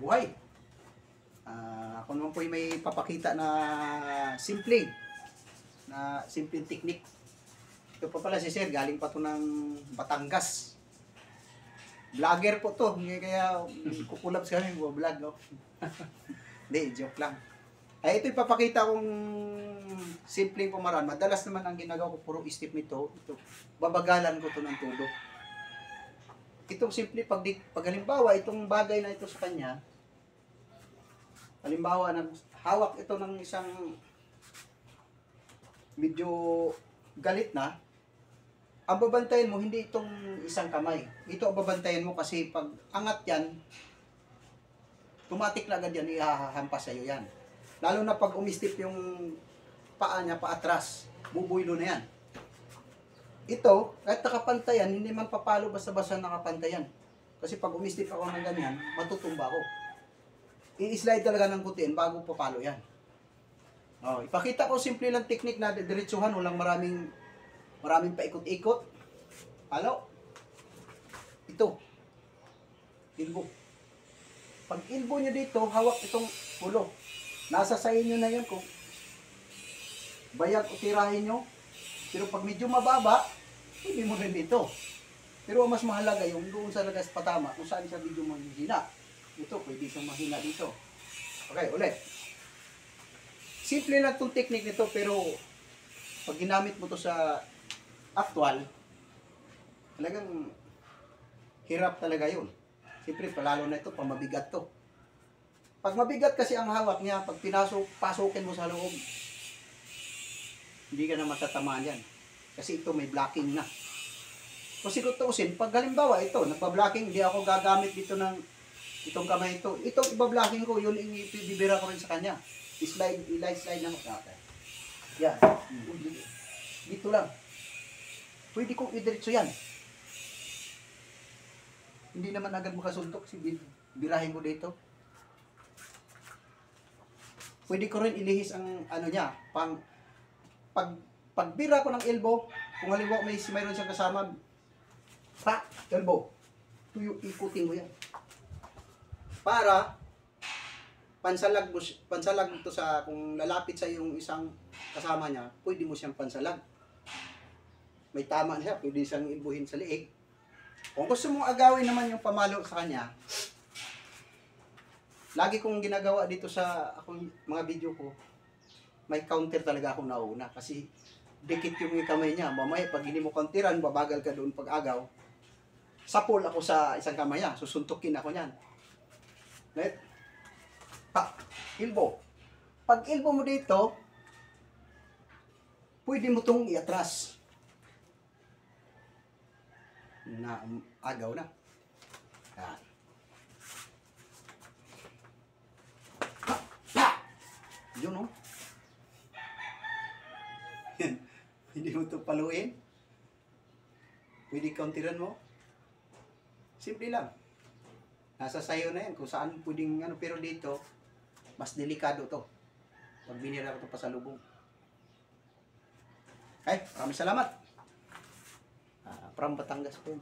Buhay. Ako naman po may papakita na simpleng technique. Ito pa pala si Sir, galing pa to ng Batangas. Vlogger po to, kaya kukulab sa kami, vlog, no? Hindi, joke lang. Ito ipapakita kong simpleng pumaran. Madalas naman ang ginagawa ko, puro step nito. Ito, babagalan ko to ng todo. Itong simple, pag halimbawa, itong bagay na ito sa kanya, halimbawa, hawak ito ng isang medyo galit na, ang babantayan mo, hindi itong isang kamay. Ito ang babantayan mo kasi pag angat yan, tumatik na agad yan, ihahampas sa'yo yan. Lalo na pag umistip yung paa niya paatras, bubuylo na yan. Ito, kahit nakapantayan, hindi man papalo basta-basta nakapantayan. Kasi pag umistip ako ng ganyan, matutumba ako. I-slide talaga ng kutin bago papalo yan. Ipakita ko simple lang technique na diretsuhan, walang maraming paikot-ikot. Halo. Ito. Ilbo. Pag ilbo nyo dito, hawak itong ulo. Nasa sa inyo na yan kung bayag o tirahin nyo. Pero pag medyo mababa, hindi mo rin dito. Pero ang mas mahalaga yung doon sa lagas patama, kung saan siya medyo mahina. Ito, pwede siyang mahina dito. Okay, ulit. Simple lang itong technique nito, pero pag ginamit mo to sa actual, talagang hirap talaga yun. Siyempre, palalo na ito, pag mabigat to. Pag mabigat kasi ang hawak niya, pag pasukin mo sa loob, hindi ka na matatamaan yan. Kasi ito may blocking na. Kasi kung tuusin, pag halimbawa ito, nagpa-blocking, hindi ako gagamit dito ng itong kamay ito. Itong iba-blocking ko, yun ibibira ko rin sa kanya. Slide na mo. Yan. Dito lang. Pwede kong idiretso yan. Hindi naman agad makasuntok. Birahin ko dito. Pwede ko rin ilihis ang ano niya. Pagbira ko ng elbow, kung halimbawa mayroon siyang kasama, elbow. Ikutin mo yan. Para pansalag to sa, kung lalapit sa yung isang kasama niya, pwede mo siyang pansalag. May tama siya, pwede siyang ilbuhin sa liig. Kung gusto mong agawin naman yung pamalo sa kanya, lagi kong ginagawa dito sa akong mga video ko, may counter talaga akong nauna. Kasi dikit yung kamay niya. Mamaya, pag hindi mo counteran, babagal ka doon pag agaw. Sapol ako sa isang kamay niya. Susuntukin ako niyan. Right? Elbow. Pag elbow mo dito, pwede mo itong iatras. Na agaw na. Yan. Yun, no? Yan. Hindi mo ito paluin. Pwede counteran mo. Simple lang. Nasa sayo na yan kung saan pwedeng ano, pero dito, mas delikado to. Pag binira ko ito pa sa lubong. Okay, maraming salamat. From Batangas po yun.